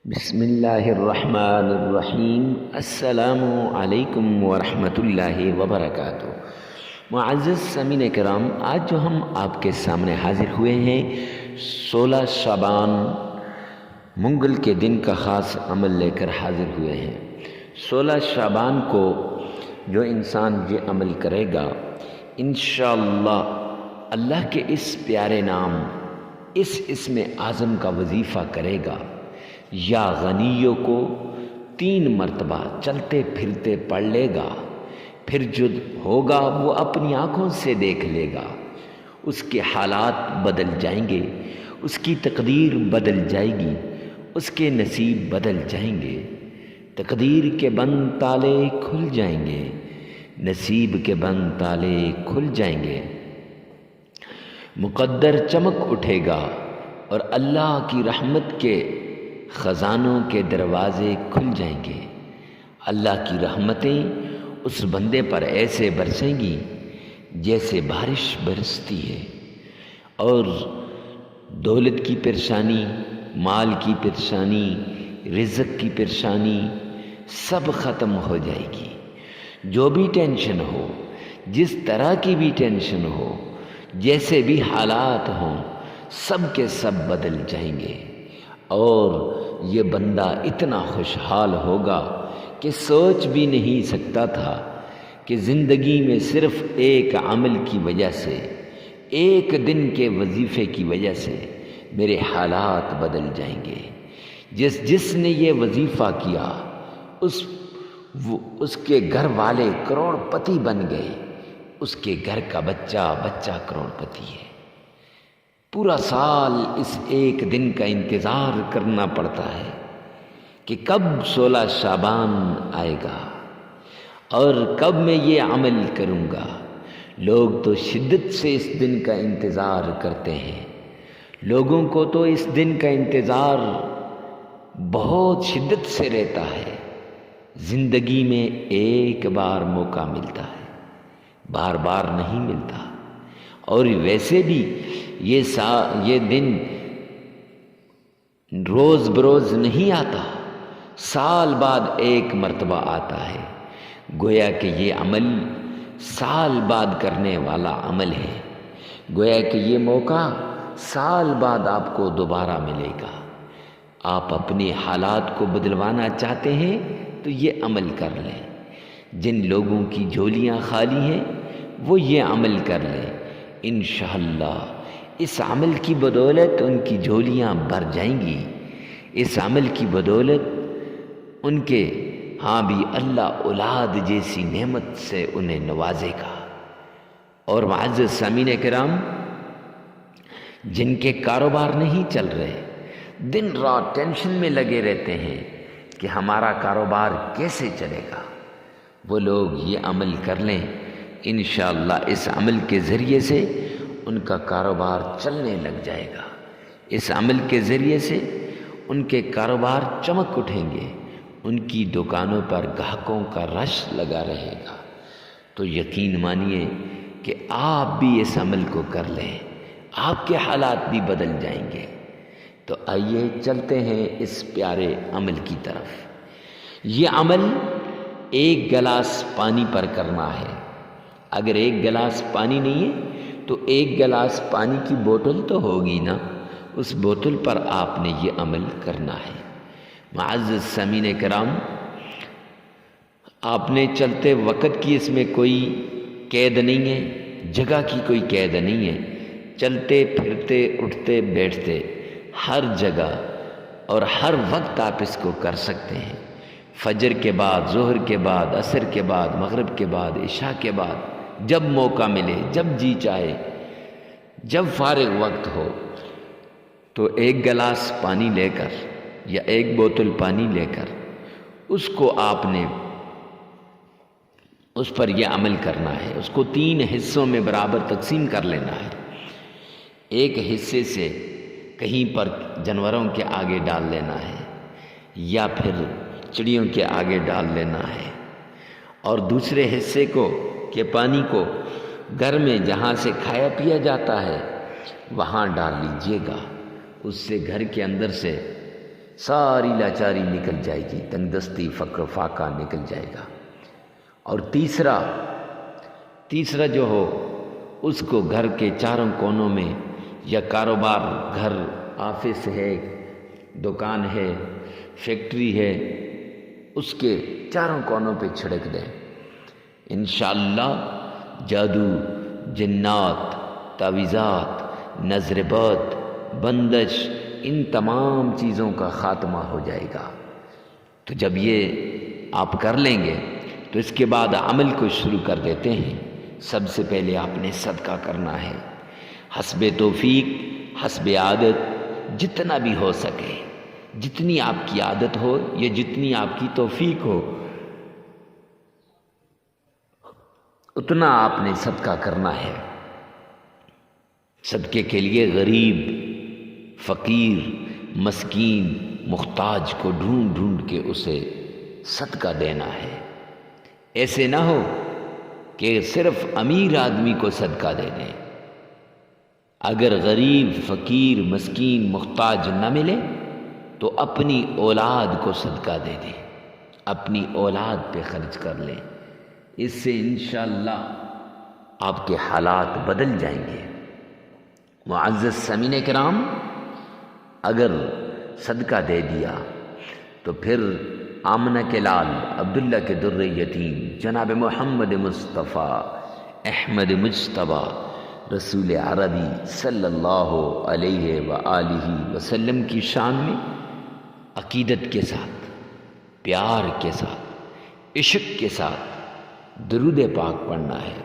بسم اللہ الرحمن الرحیم۔ السلام علیکم ورحمۃ اللہ وبرکاتہ۔ معزز سامعین کرام، آج جو ہم آپ کے سامنے حاضر ہوئے ہیں 16 شعبان منگل کے دن کا خاص عمل لے کر حاضر ہوئے ہیں۔ 16 شعبان کو جو انسان یہ عمل کرے گا انشاءاللہ اللہ کے اس پیارے نام اس اسم اعظم کا وظیفہ کرے گا، یا غنیوں کو 3 مرتبہ چلتے پھرتے پڑھ لے گا، پھر جو ہوگا وہ اپنی آنکھوں سے دیکھ لے گا، اس کے حالات بدل جائیں گے، اس کی تقدیر بدل جائے گی، اس کے نصیب بدل جائیں گے، تقدیر کے بند تالے کھل جائیں گے، نصیب کے بند تالے کھل جائیں گے، مقدر چمک اٹھے گا اور اللہ کی رحمت کے خزانوں کے دروازے کھل جائیں گے۔ اللہ کی رحمتیں اس بندے پر ایسے برسیں گی جیسے بارش برستی ہے، اور دولت کی پریشانی، مال کی پریشانی، رزق کی پریشانی سب ختم ہو جائے گی۔ جو بھی ٹینشن ہو، جس طرح کی بھی ٹینشن ہو، جیسے بھی حالات ہوں، سب کے سب بدل جائیں گے، اور یہ بندہ اتنا خوشحال ہوگا کہ سوچ بھی نہیں سکتا تھا کہ زندگی میں صرف ایک عمل کی وجہ سے، ایک دن کے وظیفے کی وجہ سے میرے حالات بدل جائیں گے۔ جس نے یہ وظیفہ کیا اس کے گھر والے کروڑ پتی بن گئے، اس کے گھر کا بچہ کروڑ پتی ہے۔ پورا سال اس ایک دن کا انتظار کرنا پڑتا ہے کہ کب 16 شعبان آئے گا اور کب میں یہ عمل کروں گا۔ لوگ تو شدت سے اس دن کا انتظار کرتے ہیں، لوگوں کو تو اس دن کا انتظار بہت شدت سے رہتا ہے۔ زندگی میں ایک بار موقع ملتا ہے، بار بار نہیں ملتا، اور ویسے بھی یہ دن روز بروز نہیں آتا، سال بعد ایک مرتبہ آتا ہے۔ گویا کہ یہ عمل سال بعد کرنے والا عمل ہے، گویا کہ یہ موقع سال بعد آپ کو دوبارہ ملے گا۔ آپ اپنے حالات کو بدلوانا چاہتے ہیں تو یہ عمل کر لیں۔ جن لوگوں کی جھولیاں خالی ہیں وہ یہ عمل کر لیں، انشاءاللہ اس عمل کی بدولت ان کی جھولیاں بھر جائیں گی۔ اس عمل کی بدولت ان کے بھی اللہ اولاد جیسی نعمت سے انہیں نوازے گا۔ اور معزز سامعین کرام، جن کے کاروبار نہیں چل رہے، دن رات ٹینشن میں لگے رہتے ہیں کہ ہمارا کاروبار کیسے چلے گا، وہ لوگ یہ عمل کر لیں، انشاءاللہ اس عمل کے ذریعے سے ان کا کاروبار چلنے لگ جائے گا۔ اس عمل کے ذریعے سے ان کے کاروبار چمک اٹھیں گے، ان کی دکانوں پر گاہکوں کا رش لگا رہے گا۔ تو یقین مانیے کہ آپ بھی اس عمل کو کر لیں، آپ کے حالات بھی بدل جائیں گے۔ تو آئیے چلتے ہیں اس پیارے عمل کی طرف۔ یہ عمل 1 گلاس پانی پر کرنا ہے۔ اگر 1 گلاس پانی نہیں ہے تو 1 گلاس پانی کی بوتل تو ہوگی نا، اس بوتل پر آپ نے یہ عمل کرنا ہے۔ معزز سامعین کرام، آپ نے چلتے وقت کی اس میں کوئی قید نہیں ہے، جگہ کی کوئی قید نہیں ہے، چلتے پھرتے اٹھتے بیٹھتے ہر جگہ اور ہر وقت آپ اس کو کر سکتے ہیں۔ فجر کے بعد، ظہر کے بعد، عصر کے بعد، مغرب کے بعد، عشاء کے بعد، جب موقع ملے، جب جی چاہے، جب فارغ وقت ہو، تو 1 گلاس پانی لے کر یا 1 بوتل پانی لے کر اس کو آپ نے اس پر یہ عمل کرنا ہے۔ اس کو 3 حصوں میں برابر تقسیم کر لینا ہے۔ ایک حصے سے کہیں پر جانوروں کے آگے ڈال لینا ہے، یا پھر چڑیوں کے آگے ڈال لینا ہے، اور دوسرے حصے کے پانی کو گھر میں جہاں سے کھایا پیا جاتا ہے وہاں ڈال لیجئے گا۔ اس سے گھر کے اندر سے ساری لاچاری نکل جائے گی، تنگ دستی، فقر، فاقہ نکل جائے گا۔ اور تیسرا جو ہو اس کو گھر کے چاروں کونوں میں، یا کاروبار، گھر، آفس ہے، دکان ہے، فیکٹری ہے، اس کے چاروں کونوں پہ چھڑک دیں۔ انشاءاللہ جادو، جنات، تعویذات، نظر بد، بندش، ان تمام چیزوں کا خاتمہ ہو جائے گا۔ تو جب یہ آپ کر لیں گے تو اس کے بعد عمل کو شروع کر دیتے ہیں۔ سب سے پہلے آپ نے صدقہ کرنا ہے، حسب توفیق، حسب عادت، جتنا بھی ہو سکے، جتنی آپ کی عادت ہو یا جتنی آپ کی توفیق ہو، اتنا آپ نے صدقہ کرنا ہے۔ صدقے کے لیے غریب، فقیر، مسکین، محتاج کو ڈھونڈ ڈھونڈ کے اسے صدقہ دینا ہے۔ ایسے نہ ہو کہ صرف امیر آدمی کو صدقہ دے دیں۔ اگر غریب، فقیر، مسکین، محتاج نہ ملے تو اپنی اولاد کو صدقہ دے دیں، اپنی اولاد پہ خرچ کر لیں۔ اس سے انشاءاللہ آپ کے حالات بدل جائیں گے۔ معزز سامعین کرام، اگر صدقہ دے دیا تو پھر آمنہ کے لال، عبداللہ کے در یتیم، جناب محمد مصطفیٰ احمد مجتبیٰ رسول عربی صلی اللہ علیہ وآلہ وسلم کی شان میں عقیدت کے ساتھ، پیار کے ساتھ، عشق کے ساتھ درود پاک پڑھنا ہے۔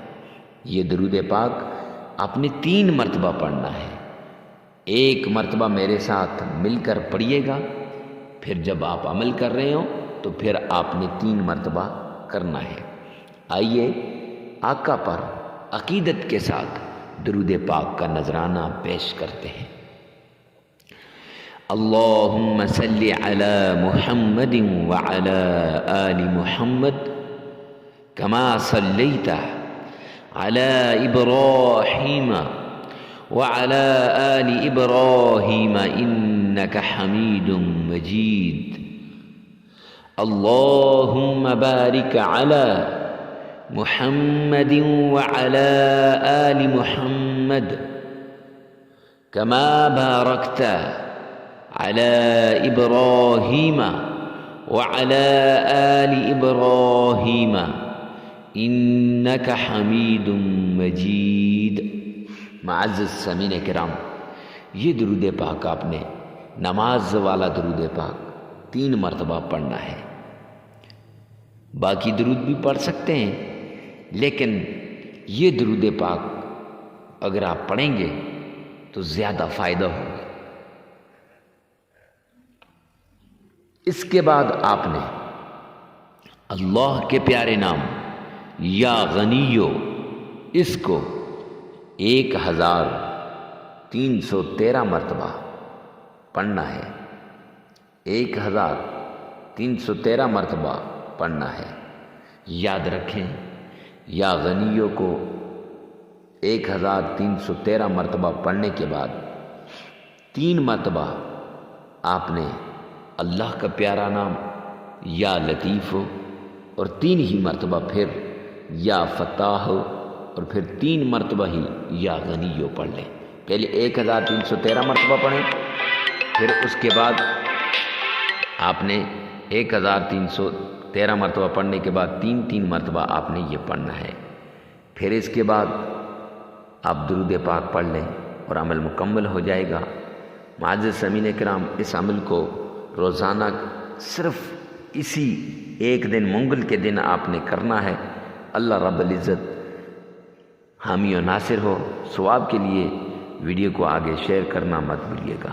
یہ درود پاک آپ نے 3 مرتبہ پڑھنا ہے۔ 1 مرتبہ میرے ساتھ مل کر پڑھیے گا، پھر جب آپ عمل کر رہے ہوں تو پھر آپ نے 3 مرتبہ کرنا ہے۔ آئیے آقا پر عقیدت کے ساتھ درود پاک کا نذرانہ پیش کرتے ہیں۔ اللہم صلی علی محمد وعلی آل محمد کما صلیت علی ابراہیم وعلی آل ابراہیم انک حمید مجید۔ اللہم بارک علی محمد وعلی آل محمد کما بارکت علی ابراہیم وعلی آل ابراہیم انک حمید مجید۔ معزز سامعین کرام، یہ درود پاک آپ نے نماز والا درود پاک 3 مرتبہ پڑھنا ہے۔ باقی درود بھی پڑھ سکتے ہیں، لیکن یہ درود پاک اگر آپ پڑھیں گے تو زیادہ فائدہ ہوگا۔ اس کے بعد آپ نے اللہ کے پیارے نام یا غنیو، اس کو 1313 مرتبہ پڑھنا ہے۔ 1313 مرتبہ پڑھنا ہے۔ یاد رکھیں، یا غنیو کو 1313 مرتبہ پڑھنے کے بعد 3 مرتبہ آپ نے اللہ کا پیارا نام یا لطیف ہو، اور 3 ہی مرتبہ پھر یا فتاح ہو، اور پھر 3 مرتبہ ہی یا غنیو پڑھ لیں۔ پہلے 1313 مرتبہ پڑھیں، پھر اس کے بعد آپ نے 1313 مرتبہ پڑھنے کے بعد 3 مرتبہ آپ نے یہ پڑھنا ہے۔ پھر اس کے بعد آپ درود پاک پڑھ لیں اور عمل مکمل ہو جائے گا۔ معزز سامعین کرام، اس عمل کو روزانہ صرف اسی ایک دن، منگل کے دن آپ نے کرنا ہے۔ اللہ رب العزت حامی و ناصر ہو۔ ثواب کے لیے ویڈیو کو آگے شیئر کرنا مت بھولیے گا۔